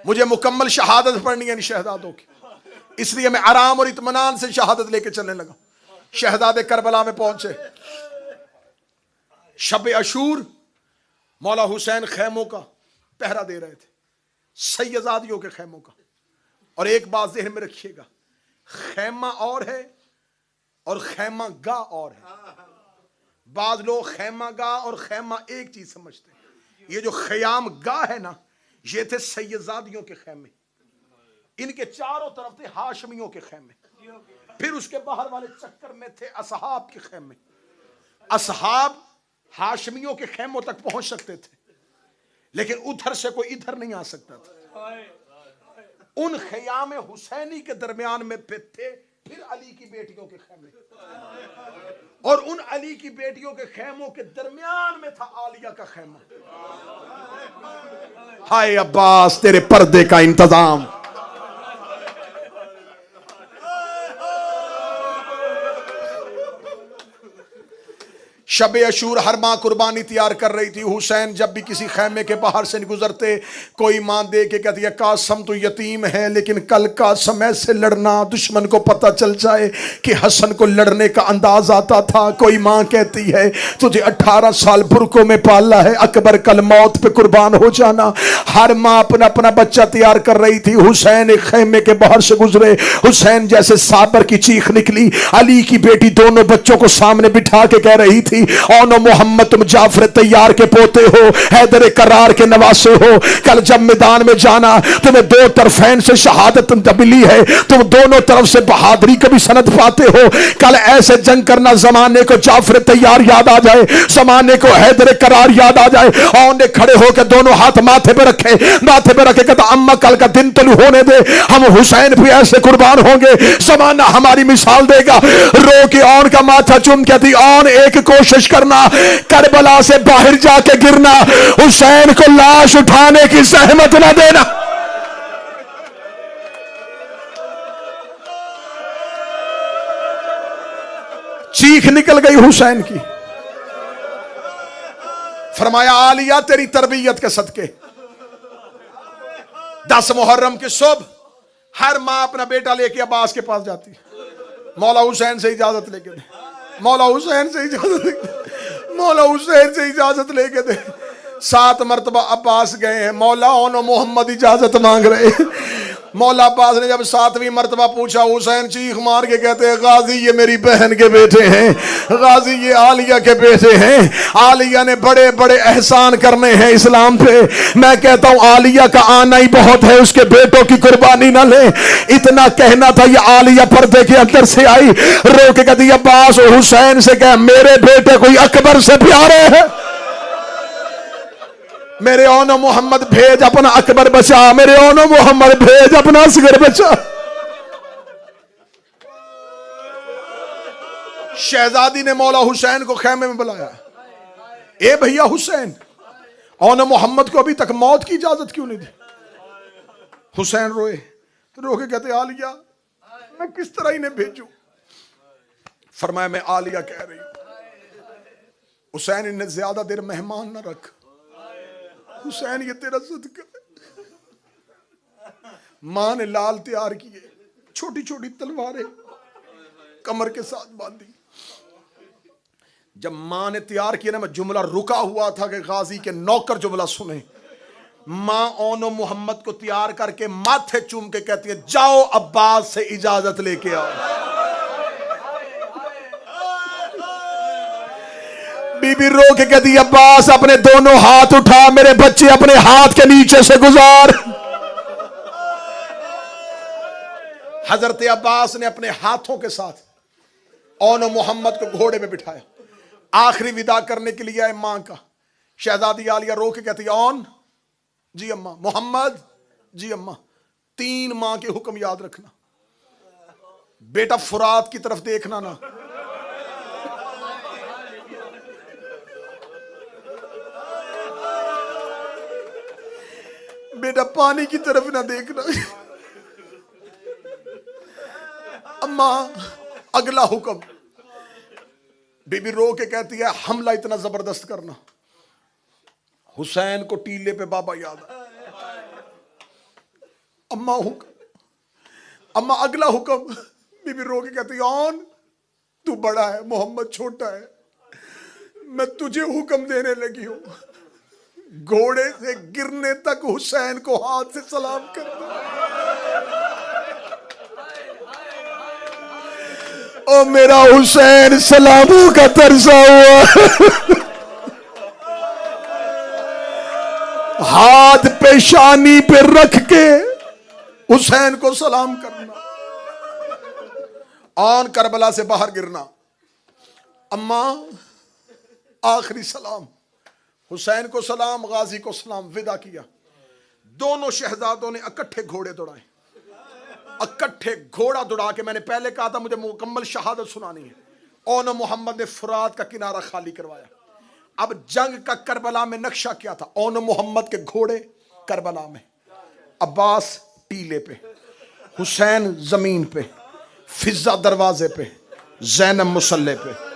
B: मुझे मुकम्मल शहादत पढ़नी है इन शहजादों की, इसलिए मैं आराम और इत्मीनान से शहादत लेके चलने लगा। शहजादे करबला में पहुंचे, शब अशूर मौला हुसैन खैमों का पहरा दे रहे थे, सैयदादियों के खैमों का। और एक बात ज़हन में रखिएगा, खैमा और है और खैमा गा और है। बाज लोग खैमा गा और खैमा एक चीज समझते हैं। ये जो खयाम गा है ना, ये थे सैयदादियों के खैमे, इनके चारों तरफ थे हाशमियों के खैमे, फिर उसके बाहर वाले चक्कर में थे असहाब के खैमे। असहाब हाशमियों के खैमों तक पहुंच सकते थे, लेकिन उधर से कोई इधर नहीं आ सकता था। उन खयाम हुसैनी के दरमियान में थे फिर अली की बेटियों के खैमे, और उन अली की बेटियों के खैमों के दरमियान में था आलिया का खैमा। हाय अब्बास तेरे पर्दे का इंतजाम। शब अशूर हर माँ कुर्बानी तैयार कर रही थी। हुसैन जब भी किसी खैमे के बाहर से गुजरते, कोई माँ दे के कहती है कासम तो यतीम है, लेकिन कल का समय से लड़ना, दुश्मन को पता चल जाए कि हसन को लड़ने का अंदाज आता था। कोई माँ कहती है तुझे 18 साल बुरकों में पाला है, अकबर कल मौत पे कुर्बान हो जाना। हर माँ अपना अपना बच्चा तैयार कर रही थी। हुसैन एक खैमे के बाहर से गुजरे, हुसैन जैसे साबर की चीख निकली। अली की बेटी दोनों बच्चों को सामने बिठा के कह रही थी ओनो मोहम्मद तुम जाफर तैयार के पोते हो, हैदर करार के नवासे हो। कल जब मैदान में जाना तुम्हें 2 तरफैन से शहादत मिली है, तुम दोनों तरफ से बहादुरी को भी सनद पाते हो। कल ऐसे जंग करना जमाने को जाफर तैयार याद आ जाए, जमाने को हैदर करार याद आ जाए। और ने खड़े होकर दोनों हाथ माथे पे रखे, माथे पे रखे कहता अम्मा कल का दिन तो होने दे, हम हुसैन भी ऐसे कुर्बान होंगे, जमाना हमारी मिसाल देगा। रो के औन का माथा चूम कहती औन एक कोशिश करना, करबला से बाहर जाके गिरना, हुसैन को लाश उठाने की सहमत ना देना। चीख निकल गई हुसैन की। फरमाया आलिया तेरी तरबियत के सदके 10 मुहर्रम की सुबह हर मां अपना बेटा लेके अब्बास के पास जाती है। मौला हुसैन से इजाजत लेके दे, मौला हुसैन से इजाजत लेके, मौला हुसैन से इजाजत लेके दे। 7 मरतबा अब्बास गए हैं, मौला ओनो मोहम्मद इजाजत मांग रहे। मौला अब्बास ने जब 7वीं मरतबा पूछा, हुसैन चीख मार के कहते हैं गाजी ये मेरी बहन के बेटे हैं, गाजी ये आलिया के बेटे हैं, आलिया ने बड़े बड़े एहसान करने हैं इस्लाम पे। मैं कहता हूं आलिया का आना ही बहुत है, उसके बेटों की कुर्बानी ना ले। इतना कहना था, ये आलिया पर्दे के अंदर से आई, रो के कहती अब्बास हुसैन से कह मेरे बेटे कोई अकबर से प्यारे है, मेरे ओनो मोहम्मद भेज अपना अकबर बचा, मेरे ओनो मोहम्मद भेज अपना असगर बचा। शहजादी ने मौला हुसैन को खेमे में बुलाया, ए भैया हुसैन, ओनो मोहम्मद को अभी तक मौत की इजाजत क्यों नहीं दी? हुसैन रोए, तो रो के कहते आलिया मैं किस तरह इन्हें भेजूं? फरमाया मैं आलिया कह रही हूं हुसैन इन्हें ज्यादा देर मेहमान ना रख, हुसैन ये तेरा सदका है। मां ने लाल तैयार किए, छोटी छोटी तलवारें कमर के साथ बांधी। जब मां ने तैयार किया ना, मैं जुमला रुका हुआ था कि गाजी के नौकर जुमला सुने। मां ओनो मोहम्मद को तैयार करके माथे चूम के कहती है, जाओ अब्बास से इजाजत लेके आओ। बीबी रो के कहती, अब्बास अपने दोनों हाथ उठा, मेरे बच्चे अपने हाथ के नीचे से गुजार। हजरत अब्बास ने अपने हाथों के साथ ओनो मोहम्मद को घोड़े में बिठाया। आखिरी विदा करने के लिए आए मां का। शहजादी आलिया रो के कहती है, ओन जी अम्मा, मोहम्मद जी अम्मा, 3 मां के हुक्म याद रखना। बेटा फुरात की तरफ देखना ना, बेटा पानी की तरफ ना देखना। अम्मा अगला हुक्म। बीबी रो के कहती है, हमला इतना जबरदस्त करना। हुसैन को टीले पे बाबा याद है। अम्मा हुक्म, अम्मा अगला हुक्म। बीबी रो के कहती है, ऑन तू बड़ा है, मोहम्मद छोटा है, मैं तुझे हुक्म देने लगी हूं, घोड़े से गिरने तक हुसैन को हाथ से सलाम करना। ओ मेरा हुसैन सलामों का तरसा हुआ। हाथ पेशानी पे रख के हुसैन को सलाम करना। आन करबला से बाहर गिरना। अम्मा आखिरी सलाम। हुसैन को सलाम, गाजी को सलाम, विदा किया। दोनों शहजादों ने इकट्ठे घोड़े दौड़ाए। इकट्ठे घोड़ा दौड़ा के, मैंने पहले कहा था मुझे मुकम्मल शहादत सुनानी है। ओनो मोहम्मद ने फुरात का किनारा खाली करवाया। अब जंग का करबला में नक्शा क्या था? ओनो मोहम्मद के घोड़े करबला में, अब्बास टीले पे, हुसैन जमीन पे, फिजा दरवाजे पे, जैनब मुसल्ले पे।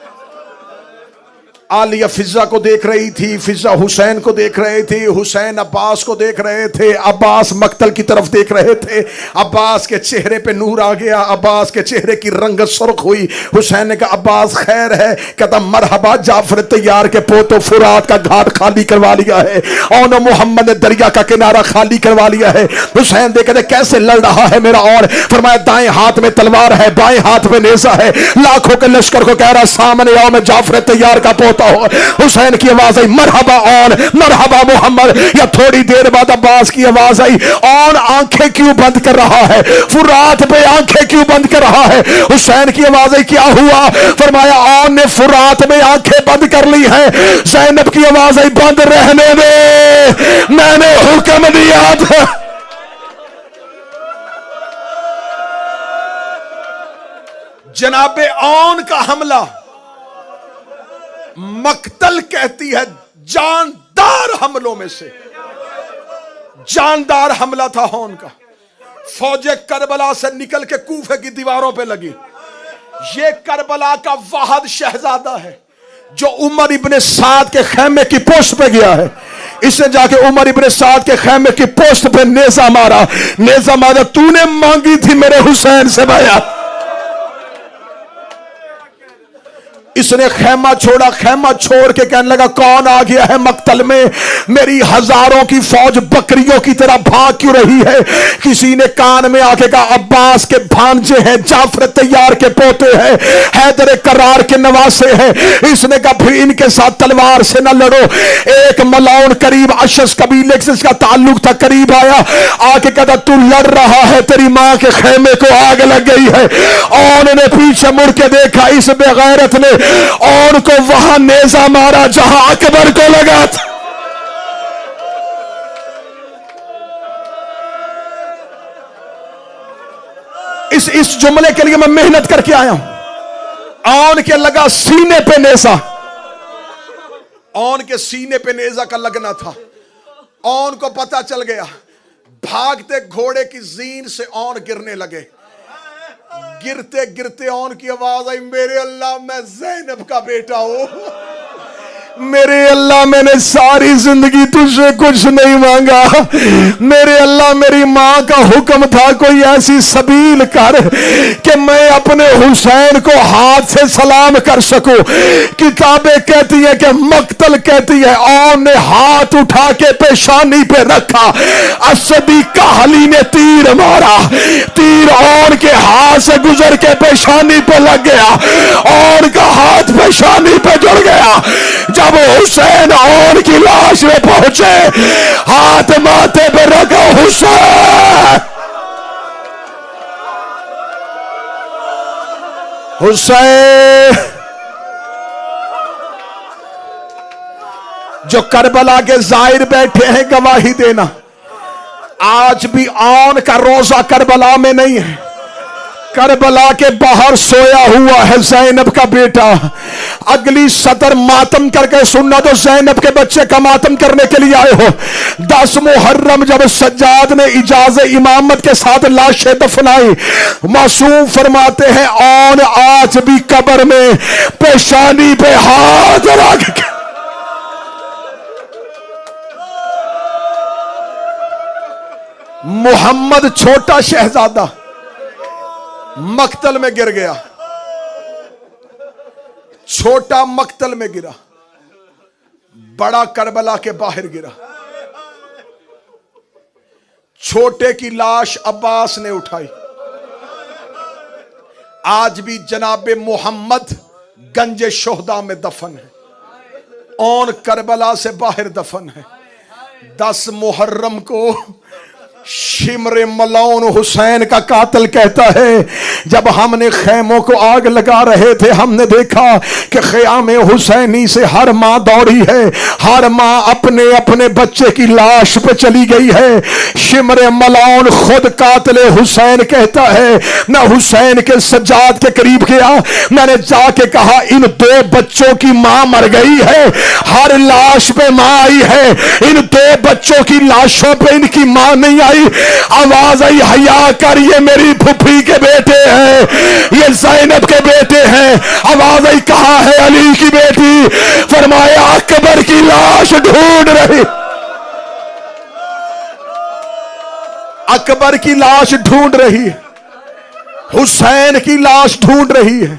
B: आलिया फिजा को देख रही थी, फिजा हुसैन को देख रहे थे, हुसैन अब्बास को देख रहे थे, अब्बास मक्तल की तरफ देख रहे थे। अब्बास के चेहरे पे नूर आ गया, अब्बास के चेहरे की रंगत सुर्ख हुई। हुसैन ने कहा, अब्बास खैर है? कहता, मरहबा जाफर तैयार के पोतो, फुरात का घाट खाली करवा लिया है, ओनो मोहम्मद ने दरिया का किनारा खाली करवा लिया है। हुसैन देख रहे कैसे लड़ रहा है मेरा। और फरमाया, दाएं हाथ में तलवार है, बाएं हाथ में नेजा है। लाखों के लश्कर को कह रहा, सामने आओ, मैं जाफर तैयार का पोता। हुसैन की आवाज आई, मरहबा ऑन, मरहबा मोहम्मद। या थोड़ी देर बाद अब्बास की आवाज आई, ऑन आंखें क्यों बंद कर रहा है? फुरात पे आंखें क्यों बंद कर रहा है? हुसैन की आवाज आई, क्या हुआ? फरमाया, ऑन ने फुरात में आंखें बंद कर ली है। ज़ैनब की आवाज आई, बंद रहने दे, मैंने हुक्म दिया था। जनाबे ऑन का हमला मक्तल कहती है जानदार हमलों में से। जानदार हमला था हौन का। फौजे करबला से निकल के कूफे की दीवारों पे लगी। ये करबला का वाहद शहजादा है जो उमर इब्ने साद के खैमे की पोस्ट पे गया है। इसने जाके उमर इब्ने साद के खैमे की पोस्ट पे नेजा मारा। नेजा मारा, तूने मांगी थी मेरे हुसैन से बयात। इसने खेमा छोड़ा, खेमा छोड़ के कहने लगा, कौन आ गया है मक्तल में? मेरी हजारों की फौज बकरियों की तरह भाग क्यों रही है? किसी ने कान में आके कहा, अब्बास के भांजे हैं, जाफर तैयार के पोते हैं, हैदर करार के नवासे हैं। इसने कहा, फिर इनके साथ तलवार से ना लड़ो। एक मलाउन करीब अशस कबीले से इसका ताल्लुक था, करीब आया, आके कहता, तू लड़ रहा है, तेरी मां के खेमे को आग लग गई है। और उन्होंने पीछे मुड़ के देखा, इस बेगैरत ने और को वहां नेजा मारा जहां अकबर को लगा था। इस जुमले के लिए मैं मेहनत करके आया हूं। औन के लगा सीने पे नेजा, औन के सीने पे नेजा का लगना था। औन को पता चल गया, भागते घोड़े की जीन से औन गिरने लगे। गिरते गिरते औन की आवाज आई, मेरे अल्लाह, मैं ज़ैनब का बेटा हूं, मेरे अल्लाह मैंने सारी जिंदगी तुझसे कुछ नहीं मांगा। मेरे अल्लाह मेरी माँ का हुक्म था कोई ऐसी सबील कर कि मैं अपने हुसैन को हाथ से सलाम कर सकूं। किताबें कहती है कि मक्तल कहती है और ने हाथ उठा के पेशानी पे रखा, असदी काहली ने तीर मारा, तीर और के हाथ से गुजर के पेशानी पे लग गया और का हाथ पेशानी पे जुड़ गया। जब हुसैन और की लाश में पहुंचे, हाथ माथे पे रखा, हुसैन हुसैन जो करबला के जाहिर बैठे हैं गवाही देना, आज भी आन का रोजा करबला में नहीं है। करबला के बाहर सोया हुआ है ज़ैनब का बेटा। अगली सतर मातम करके सुनना, तो ज़ैनब के बच्चे का मातम करने के लिए आए हो। 10 मुहर्रम जब सज्जाद ने इजाज़त इमामत के साथ लाशें दफनाई, मासूम फरमाते हैं और आज भी कब्र में पेशानी पे हाथ रख के मोहम्मद छोटा शहजादा मक्तल में गिर गया। छोटा मक्तल में गिरा, बड़ा करबला के बाहर गिरा। छोटे की लाश अब्बास ने उठाई। आज भी जनाबे मोहम्मद गंजे शोहदा में दफन है और करबला से बाहर दफन है। 10 मुहर्रम को शिमरे मलौन हुसैन का कातिल कहता है, जब हमने खैमों को आग लगा रहे थे, हमने देखा कि ख़यामे हुसैनी से हर माँ दौड़ी है, हर माँ अपने अपने बच्चे की लाश पे चली गई है। शिमरे मलौन खुद कातिल हुसैन कहता है, मैं हुसैन के सज्जाद के करीब गया, मैंने जाके कहा इन 2 बच्चों की माँ मर गई है, हर लाश पे माँ आई है, इन 2 बच्चों की लाशों पे इनकी माँ नहीं आई। आवाज आई, हया कर, ये मेरी फुफी के बेटे हैं, ये ज़ैनब के बेटे हैं। आवाज आई, कहाँ है अली की बेटी? फरमाया अकबर की लाश ढूंढ रही, अकबर की लाश ढूंढ रही है, हुसैन की लाश ढूंढ रही है।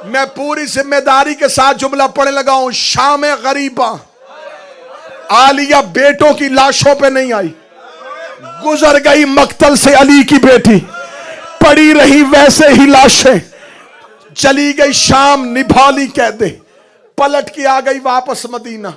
B: मैं पूरी जिम्मेदारी के साथ जुमला पढ़ने लगा हूं। शाम गरीबा आलिया बेटों की लाशों पे नहीं आई, गुजर गई मक्तल से अली की बेटी, पड़ी रही वैसे ही लाशें। चली गई शाम, निभाली कह दे, पलट के आ गई वापस मदीना।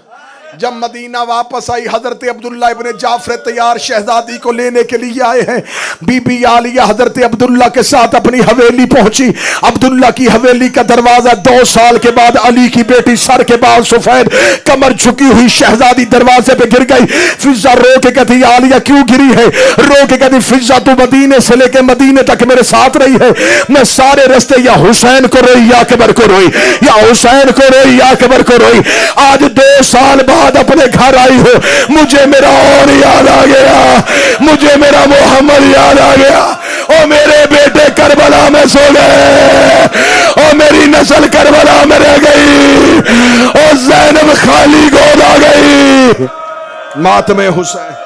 B: जब मदीना वापस आई, हजरत अब्दुल्ला इब्ने जाफर तैयार शहजादी को लेने के लिए आए हैं। बीबी आलिया हजरत अब्दुल्ला के साथ अपनी हवेली पहुंची। अब्दुल्ला की हवेली का दरवाजा 2 साल के बाद अली की बेटी सर के बाल सफेद, कमर झुकी हुई शहजादी दरवाजे पे गिर गई। फिजा रो के कहती, आलिया क्यों गिरी है? रो के कहती, फिजा तू मदीने से लेके मदीने तक मेरे साथ रही है, मैं सारे रास्ते या हुसैन को रोई या अकबर को रोई, या हुसैन को रोई या अकबर को रोई। आज 2 साल बाद अपने घर आई हो, मुझे मेरा और याद आ गया, मुझे मेरा मोहम्मद याद आ गया। ओ मेरे बेटे करबला में सो गए, ओ मेरी नस्ल करबला में रह गई, ओ ज़ैनब खाली गोद आ गई। मातमे हुसैन।